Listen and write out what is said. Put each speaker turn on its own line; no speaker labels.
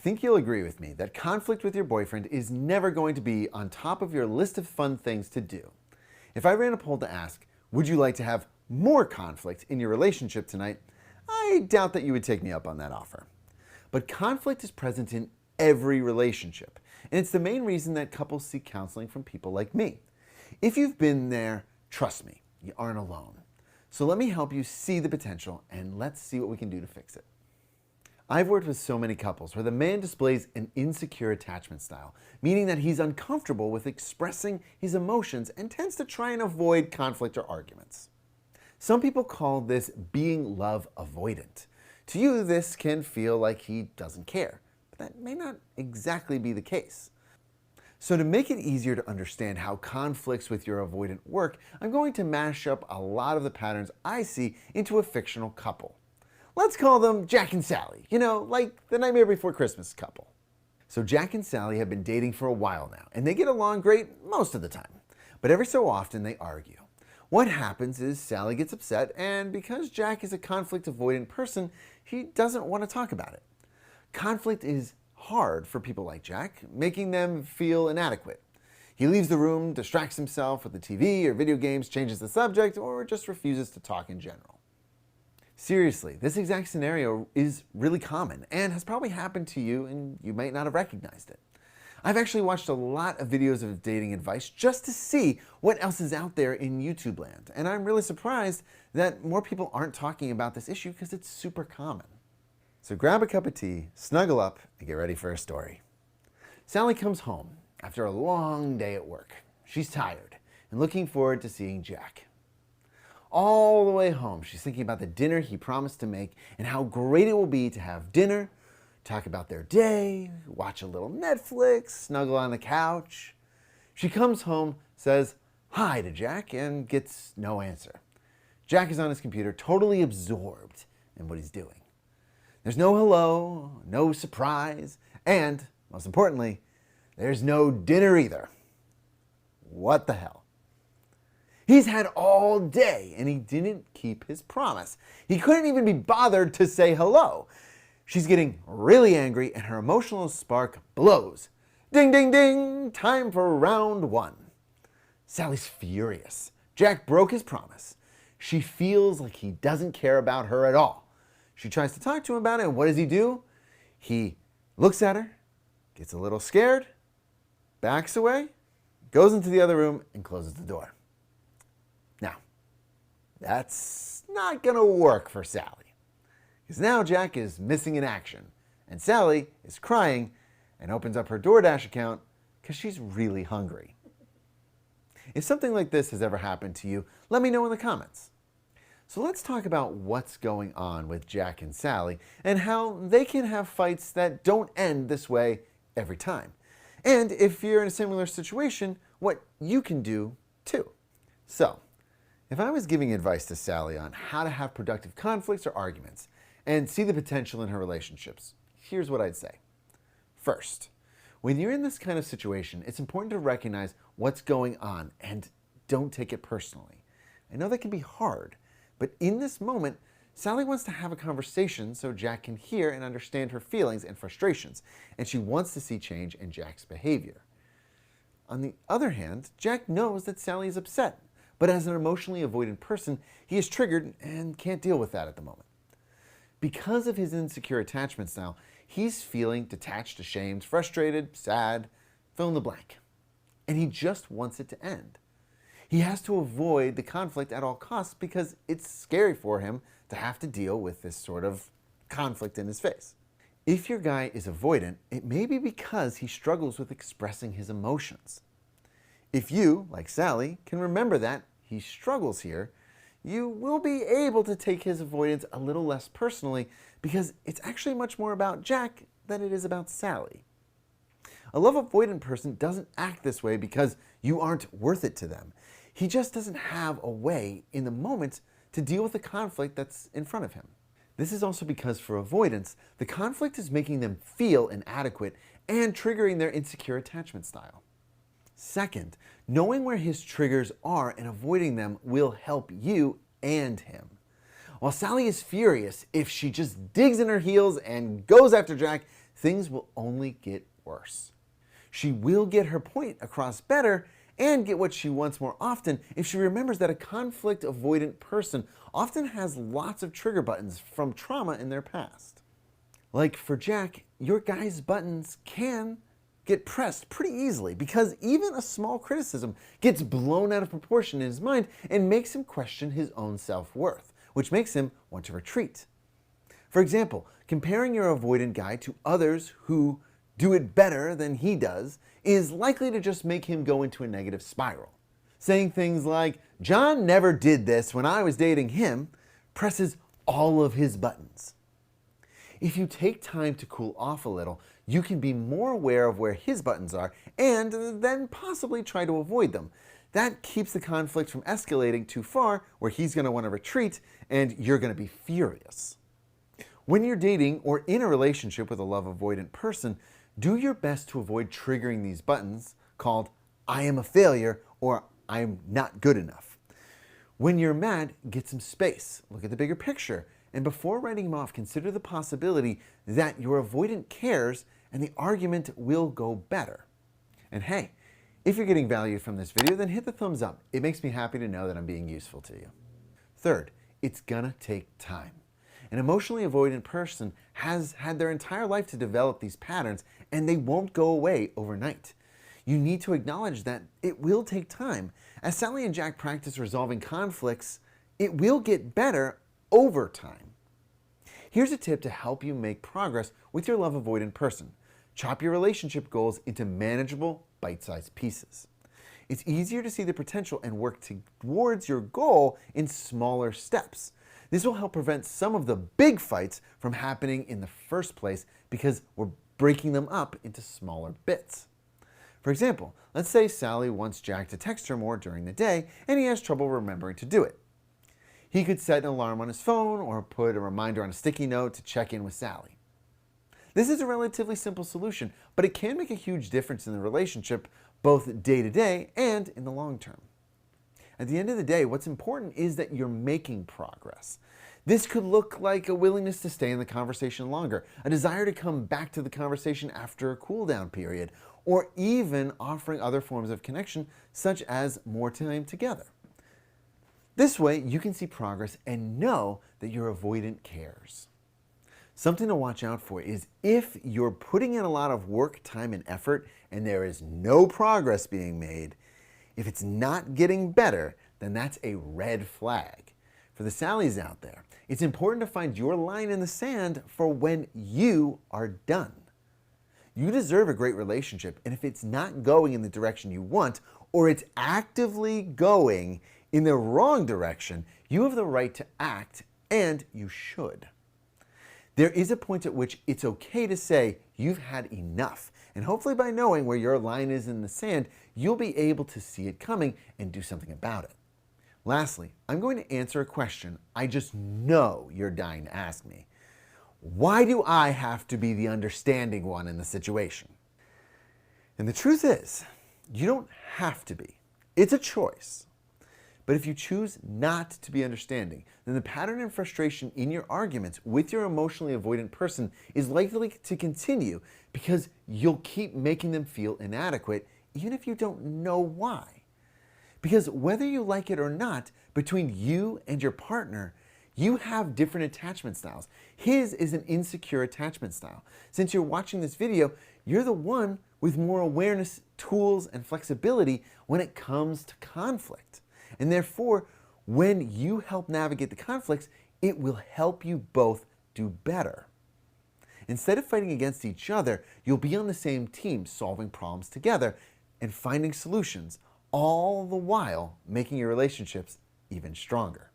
think you'll agree with me that conflict with your boyfriend is never going to be on top of your list of fun things to do. If I ran a poll to ask, would you like to have more conflict in your relationship tonight, I doubt that you would take me up on that offer. But conflict is present in every relationship, and it's the main reason that couples seek counseling from people like me. If you've been there, trust me, you aren't alone. So let me help you see the potential, and let's see what we can do to fix it. I've worked with so many couples where the man displays an insecure attachment style, meaning that he's uncomfortable with expressing his emotions and tends to try and avoid conflict or arguments. Some people call this being love avoidant. To you, this can feel like he doesn't care, but that may not exactly be the case. So to make it easier to understand how conflicts with your avoidant work, I'm going to mash up a lot of the patterns I see into a fictional couple. Let's call them Jack and Sally, like the Nightmare Before Christmas couple. So Jack and Sally have been dating for a while now, and they get along great most of the time. But every so often they argue. What happens is Sally gets upset, and because Jack is a conflict avoidant person, he doesn't want to talk about it. Conflict is hard for people like Jack, making them feel inadequate. He leaves the room, distracts himself with the TV or video games, changes the subject, or just refuses to talk in general. Seriously, this exact scenario is really common and has probably happened to you, and you might not have recognized it. I've actually watched a lot of videos of dating advice just to see what else is out there in YouTube land, and I'm really surprised that more people aren't talking about this issue because it's super common. So grab a cup of tea, snuggle up, and get ready for a story. Sally comes home after a long day at work. She's tired and looking forward to seeing Jack. All the way home, she's thinking about the dinner he promised to make and how great it will be to have dinner, talk about their day, watch a little Netflix, snuggle on the couch. She comes home, says hi to Jack, and gets no answer. Jack is on his computer, totally absorbed in what he's doing. There's no hello, no surprise, and, most importantly, there's no dinner either. What the hell? He's had all day, and he didn't keep his promise. He couldn't even be bothered to say hello. She's getting really angry, and her emotional spark blows. Ding, ding, ding! Time for round one. Sally's furious. Jack broke his promise. She feels like he doesn't care about her at all. She tries to talk to him about it, and what does he do? He looks at her, gets a little scared, backs away, goes into the other room, and closes the door. Now, that's not going to work for Sally, because now Jack is missing in action, and Sally is crying and opens up her DoorDash account because she's really hungry. If something like this has ever happened to you, let me know in the comments. So let's talk about what's going on with Jack and Sally and how they can have fights that don't end this way every time. And if you're in a similar situation, what you can do too. So, if I was giving advice to Sally on how to have productive conflicts or arguments and see the potential in her relationships, here's what I'd say. First, when you're in this kind of situation, it's important to recognize what's going on and don't take it personally. I know that can be hard, but in this moment, Sally wants to have a conversation so Jack can hear and understand her feelings and frustrations, and she wants to see change in Jack's behavior. On the other hand, Jack knows that Sally is upset, but as an emotionally avoidant person, he is triggered and can't deal with that at the moment. Because of his insecure attachment style, he's feeling detached, ashamed, frustrated, sad, fill in the blank. And he just wants it to end. He has to avoid the conflict at all costs because it's scary for him to have to deal with this sort of conflict in his face. If your guy is avoidant, it may be because he struggles with expressing his emotions. If you, like Sally, can remember that he struggles here, you will be able to take his avoidance a little less personally because it's actually much more about Jack than it is about Sally. A love avoidant person doesn't act this way because you aren't worth it to them. He just doesn't have a way in the moment to deal with the conflict that's in front of him. This is also because for avoidance, the conflict is making them feel inadequate and triggering their insecure attachment style. Second, knowing where his triggers are and avoiding them will help you and him. While Sally is furious, if she just digs in her heels and goes after Jack, things will only get worse. She will get her point across better and get what she wants more often if she remembers that a conflict avoidant person often has lots of trigger buttons from trauma in their past. Like for Jack, your guy's buttons can get pressed pretty easily because even a small criticism gets blown out of proportion in his mind and makes him question his own self-worth, which makes him want to retreat. For example, comparing your avoidant guy to others who do it better than he does is likely to just make him go into a negative spiral. Saying things like, "John never did this when I was dating him," presses all of his buttons. If you take time to cool off a little, you can be more aware of where his buttons are and then possibly try to avoid them. That keeps the conflict from escalating too far where he's going to want to retreat and you're going to be furious. When you're dating or in a relationship with a love avoidant person, do your best to avoid triggering these buttons called "I am a failure" or "I'm not good enough." When you're mad, get some space, look at the bigger picture, and before writing him off, consider the possibility that your avoidant cares and the argument will go better. And hey, if you're getting value from this video, then hit the thumbs up. It makes me happy to know that I'm being useful to you. Third, it's gonna take time. An emotionally avoidant person has had their entire life to develop these patterns, and they won't go away overnight. You need to acknowledge that it will take time. As Sally and Jack practice resolving conflicts, it will get better over time. Here's a tip to help you make progress with your love avoidant person. Chop your relationship goals into manageable, bite-sized pieces. It's easier to see the potential and work towards your goal in smaller steps. This will help prevent some of the big fights from happening in the first place because we're breaking them up into smaller bits. For example, let's say Sally wants Jack to text her more during the day and he has trouble remembering to do it. He could set an alarm on his phone or put a reminder on a sticky note to check in with Sally. This is a relatively simple solution, but it can make a huge difference in the relationship, both day to day and in the long term. At the end of the day, what's important is that you're making progress. This could look like a willingness to stay in the conversation longer, a desire to come back to the conversation after a cool down period, or even offering other forms of connection, such as more time together. This way, you can see progress and know that your avoidant cares. Something to watch out for is if you're putting in a lot of work, time, and effort, and there is no progress being made, if it's not getting better, then that's a red flag. For the Sallys out there, it's important to find your line in the sand for when you are done. You deserve a great relationship, and if it's not going in the direction you want, or it's actively going in the wrong direction, you have the right to act, and you should. There is a point at which it's okay to say you've had enough, and hopefully by knowing where your line is in the sand, you'll be able to see it coming and do something about it. Lastly, I'm going to answer a question I just know you're dying to ask me. Why do I have to be the understanding one in the situation? And the truth is, you don't have to be. It's a choice. But if you choose not to be understanding, then the pattern and frustration in your arguments with your emotionally avoidant person is likely to continue because you'll keep making them feel inadequate even if you don't know why. Because whether you like it or not, between you and your partner, you have different attachment styles. His is an insecure attachment style. Since you're watching this video, you're the one with more awareness, tools, and flexibility when it comes to conflict. And therefore, when you help navigate the conflicts, it will help you both do better. Instead of fighting against each other, you'll be on the same team solving problems together and finding solutions, all the while making your relationships even stronger.